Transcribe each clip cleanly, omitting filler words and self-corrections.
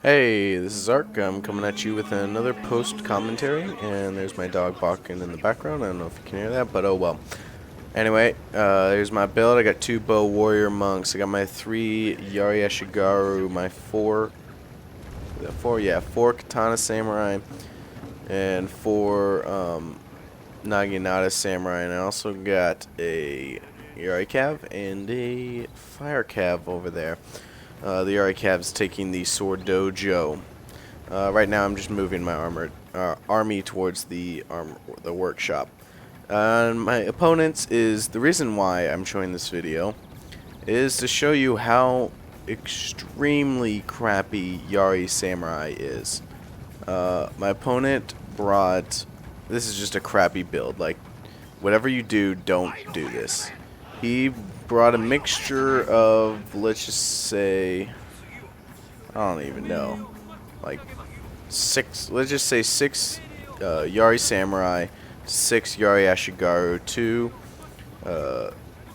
Hey, this is Ark. I'm coming at you with another post commentary, and there's my dog barking in the background. I don't know if you can hear that, but oh well. Anyway, there's my build. I got 2 bow warrior monks. I got my 3 Yari Ashigaru, my 4 katana samurai, and 4 Naginata samurai. And I also got a Yari cav and a fire cav over there. The Yari Cav's taking the Sword Dojo. Right now I'm just moving my army towards the workshop. My opponents is the reason why I'm showing this video is to show you how extremely crappy Yari Samurai is. My opponent brought, this is just a crappy build, like whatever you do, don't do this. He brought a mixture of, let's just say, I don't even know, like 6, let's just say 6 Yari Samurai, 6 Yari Ashigaru, 2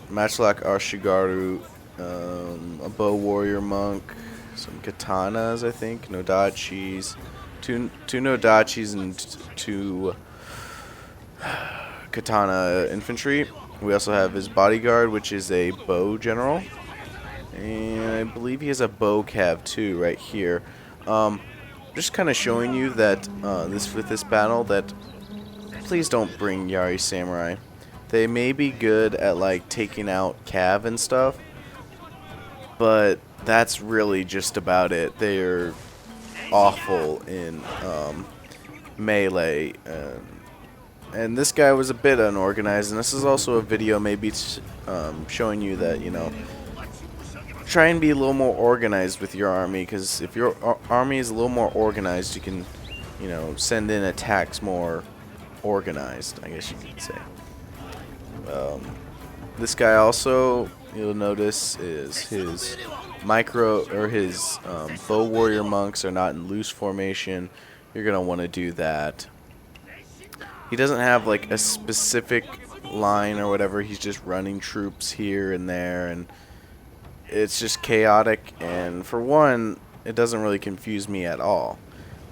Matchlock Ashigaru, a Bow Warrior Monk, some Katanas, I think, Nodachis, 2 Nodachis, and 2 Katana Infantry. We also have his bodyguard, which is a bow general, and I believe he has a bow cav too right here. Just kind of showing you that with this battle that please don't bring Yari Samurai. They may be good at like taking out cav and stuff, but that's really just about it. They're awful in melee. And this guy was a bit unorganized, and this is also a video maybe showing you that, you know, try and be a little more organized with your army, because if your army is a little more organized, you can, you know, send in attacks more organized, I guess you could say. This guy also, you'll notice, is his his bow warrior monks are not in loose formation. You're going to want to do that. He doesn't have like a specific line or whatever. He's just running troops here and there, and it's just chaotic. And for one, it doesn't really confuse me at all.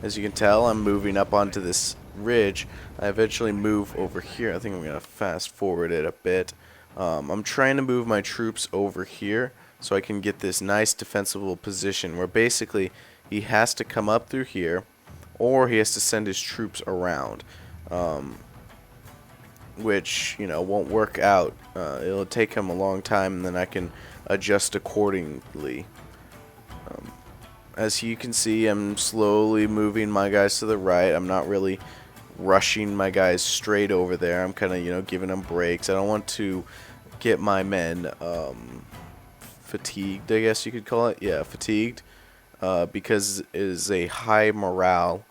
As you can tell, I'm moving up onto this ridge. I eventually move over here. I think I'm going to fast forward it a bit. I'm trying to move my troops over here so I can get this nice defensible position where basically he has to come up through here, or he has to send his troops around. Which, you know, won't work out. It'll take him a long time, and then I can adjust accordingly. As you can see, I'm slowly moving my guys to the right. I'm not really rushing my guys straight over there. I'm kind of, you know, giving them breaks. I don't want to get my men fatigued, I guess you could call it. Yeah, fatigued, because it is a high morale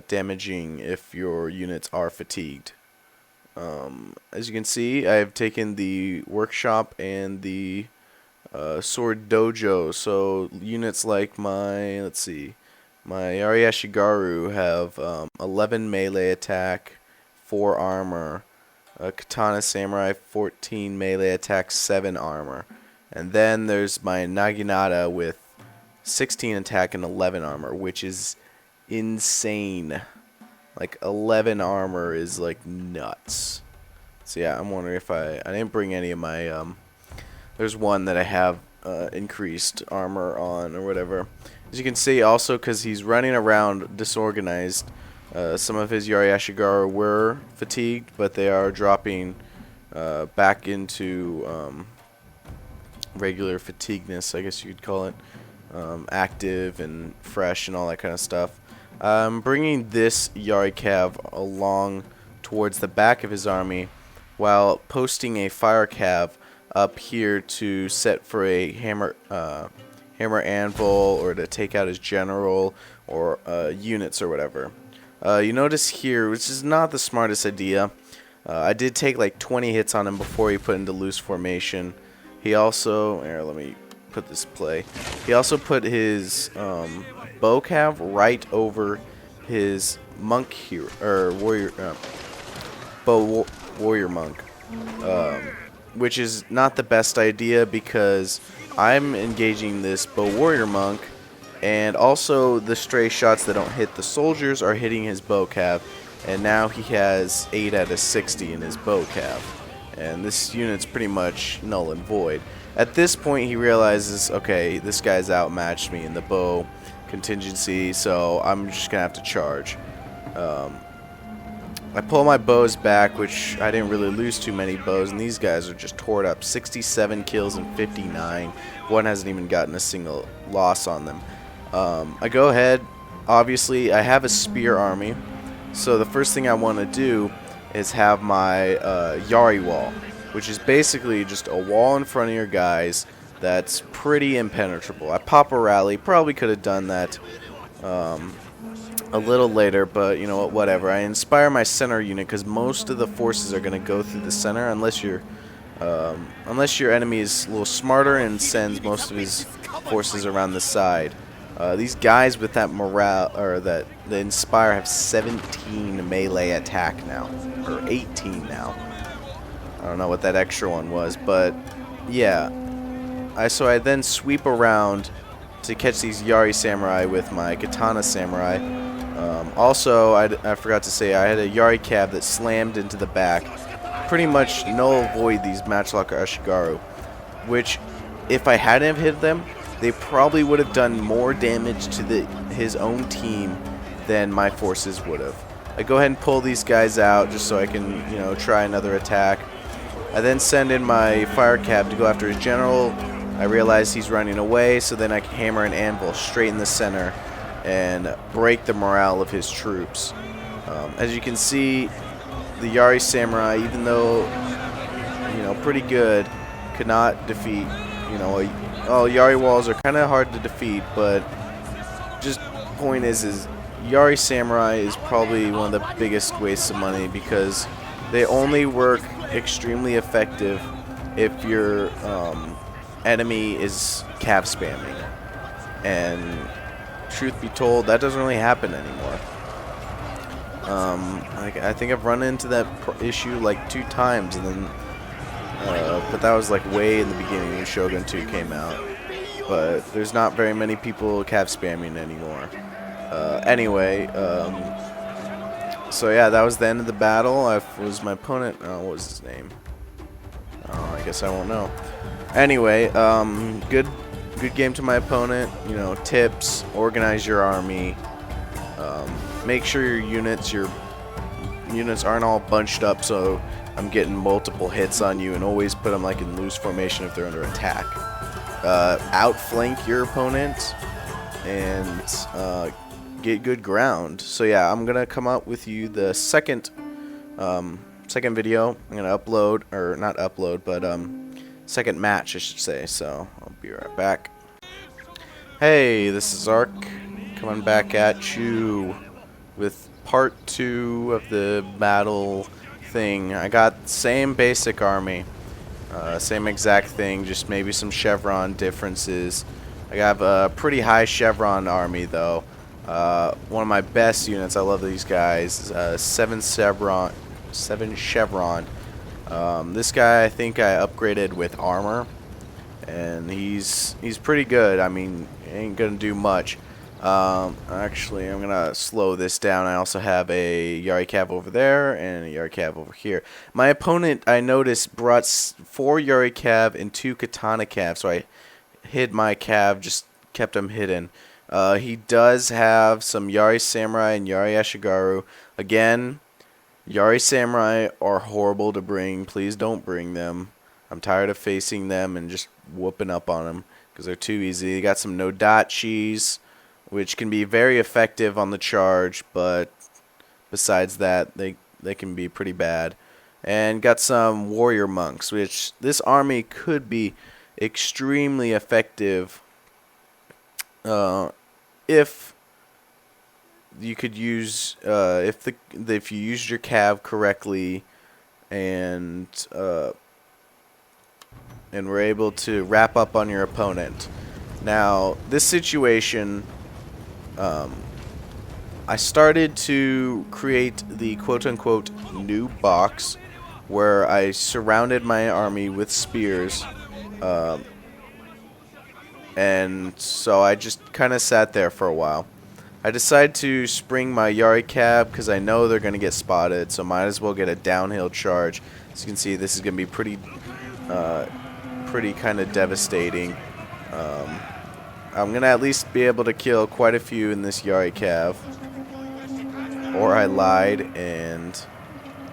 damaging if your units are fatigued. As you can see, I have taken the workshop and the sword dojo. So units like my, let's see, my Yari Ashigaru have 11 melee attack, 4 armor. Katana Samurai 14 melee attack, 7 armor. And then there's my Naginata with 16 attack and 11 armor, which is insane. Like 11 armor is like nuts. So yeah, I'm wondering if I didn't bring any of my there's one that I have increased armor on or whatever. As you can see, also because he's running around disorganized, some of his Yari Ashigaru were fatigued, but they are dropping back into regular fatigueness, I guess you could call it, active and fresh and all that kind of stuff. I'm bringing this Yari Cav along towards the back of his army while posting a fire Cav up here to set for a hammer anvil, or to take out his general or units or whatever. You notice here, which is not the smartest idea, I did take like 20 hits on him before he put into loose formation. He also, here, let me put this play. He also put his bow cav right over his monk here, or warrior, warrior monk, which is not the best idea because I'm engaging this bow warrior monk, And also the stray shots that don't hit the soldiers are hitting his bow cav. And now he has 8 out of 60 in his bow cav. And this unit's pretty much null and void. At this point he realizes, okay, this guy's outmatched me in the bow contingency, so I'm just gonna have to charge. I pull my bows back, which I didn't really lose too many bows, and these guys are just tore up. 67 kills and 59. One hasn't even gotten a single loss on them. I go ahead. Obviously, I have a spear army, so the first thing I want to do is have my Yari wall, which is basically just a wall in front of your guys that's pretty impenetrable. I pop a rally. Probably could have done that a little later, but you know what, whatever. I inspire my center unit because most of the forces are going to go through the center unless your enemy is a little smarter and sends most of his forces around the side. These guys with that morale, or the inspire, have 17 melee attack now, or 18 now. I don't know what that extra one was, but yeah. So I then sweep around to catch these Yari samurai with my katana samurai. Also, I forgot to say, I had a Yari cab that slammed into the back. Pretty much null void these Matchlock Ashigaru, which, if I hadn't have hit them, they probably would have done more damage to his own team than my forces would have. I go ahead and pull these guys out just so I can, you know, try another attack. I then send in my fire cab to go after his general. I realize he's running away, so then I can hammer an anvil straight in the center and break the morale of his troops. As you can see, the Yari samurai, even though, you know, pretty good, could not defeat, you know, Yari walls are kind of hard to defeat, but just point is Yari samurai is probably one of the biggest wastes of money because they only work extremely effective if your enemy is cav spamming, and truth be told, that doesn't really happen anymore. I think I've run into that issue like 2 times, and then but that was like way in the beginning when Shogun 2 came out. But there's not very many people cav spamming anymore. Anyway, so yeah, that was the end of the battle. Was my opponent? What was his name? I guess I won't know. Anyway, good game to my opponent. You know, tips: organize your army. Make sure your units aren't all bunched up, so I'm getting multiple hits on you, and always put them like in loose formation if they're under attack. Outflank your opponent and get good ground. So yeah, I'm gonna come up with you the second video. I'm gonna upload, or not upload, but second match I should say. So I'll be right back. Hey, this is Ark coming back at you with part 2 of the battle thing. I got the same basic army, same exact thing, just maybe some chevron differences. I have a pretty high chevron army though. One of my best units, I love these guys, 7 chevron. This guy I think I upgraded with armor, and he's pretty good. I mean, he ain't gonna do much. Actually, I'm gonna slow this down. I also have a Yari Cav over there and a Yari Cav over here. My opponent, I noticed, brought 4 Yari Cav and 2 Katana Cav, so I hid my Cav, just kept him hidden. He does have some Yari Samurai and Yari Ashigaru. Again, Yari Samurai are horrible to bring. Please don't bring them. I'm tired of facing them and just whooping up on them because they're too easy. They got some Nodachis, which can be very effective on the charge, but besides that, they can be pretty bad. And got some warrior monks, which this army could be extremely effective if you could use if you used your cav correctly and were able to wrap up on your opponent. Now, this situation, I started to create the quote-unquote new box where I surrounded my army with spears, and so I just kind of sat there for a while. I decided to spring my Yari cab because I know they're going to get spotted, so might as well get a downhill charge. As you can see, this is going to be pretty kind of devastating. I'm going to at least be able to kill quite a few in this Yari cab. Or I lied, and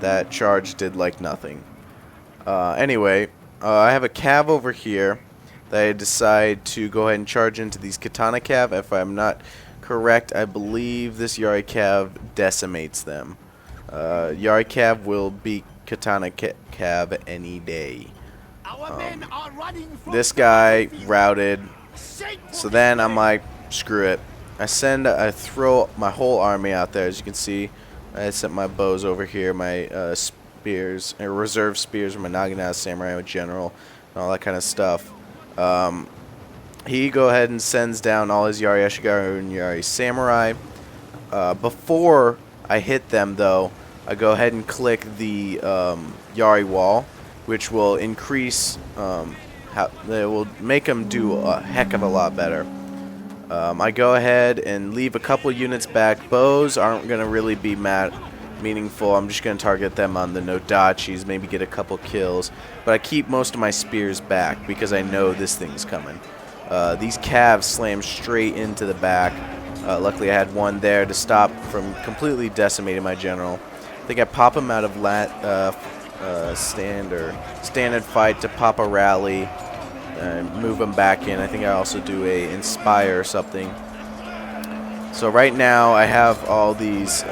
that charge did like nothing. Anyway, I have a cav over here that I decide to go ahead and charge into these katana cav. If I'm not correct, I believe this Yari cav decimates them. Yari cav will beat katana cav any day. This guy routed, so then I'm like, screw it. I throw my whole army out there. As you can see, I sent my bows over here, my spears, reserve spears, my Naginata Samurai, my general, and all that kind of stuff. He go ahead and sends down all his Yari Ashigaru and Yari Samurai. Before I hit them, though, I go ahead and click the Yari wall, which will increase, it will make them do a heck of a lot better. I go ahead and leave a couple units back. Bows aren't going to really be meaningful. I'm just going to target them on the Nodachis, maybe get a couple kills. But I keep most of my spears back because I know this thing's coming. These calves slam straight into the back. Luckily I had one there to stop from completely decimating my general. I think I pop him out of standard fight to pop a rally. Move them back in. I think I also do a inspire or something. So right now I have all these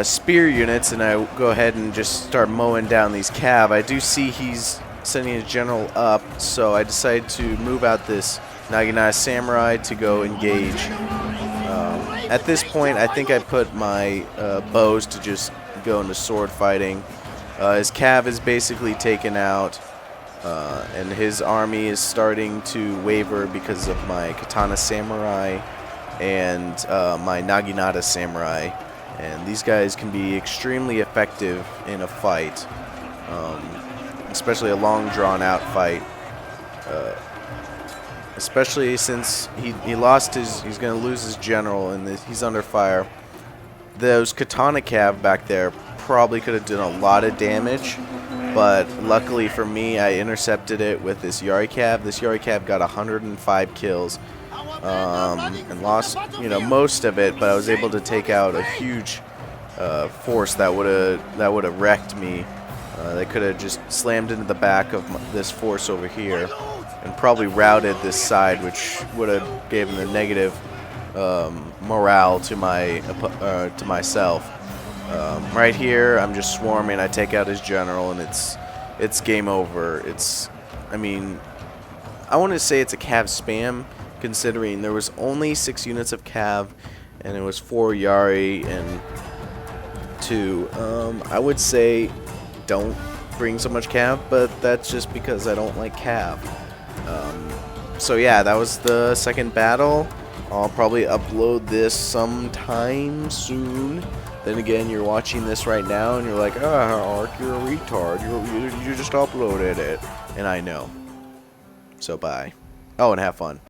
spear units, and I go ahead and just start mowing down these cav. I do see he's sending his general up, so I decided to move out this Naginata Samurai to go engage. At this point, I think I put my bows to just go into sword fighting. His cav is basically taken out. And his army is starting to waver because of my Katana Samurai and my Naginata Samurai. And these guys can be extremely effective in a fight, especially a long drawn-out fight. Especially since he lost his, he's going to lose his general and he's under fire. Those Katana cav back there probably could have done a lot of damage. But luckily for me, I intercepted it with this Yari cav. This Yari cav got 105 kills and lost, most of it. But I was able to take out a huge force that would have wrecked me. They could have just slammed into the back of this force over here and probably routed this side, which would have given a negative morale to myself. Right here, I'm just swarming. I take out his general, and it's game over. I want to say it's a cav spam, considering there was only 6 units of cav, and it was 4 Yari and 2. I would say don't bring so much cav, but that's just because I don't like cav. So yeah, that was the second battle. I'll probably upload this sometime soon. Then again, you're watching this right now, and you're like, Ark, you're a retard. You just uploaded it. And I know. So bye. Oh, and have fun.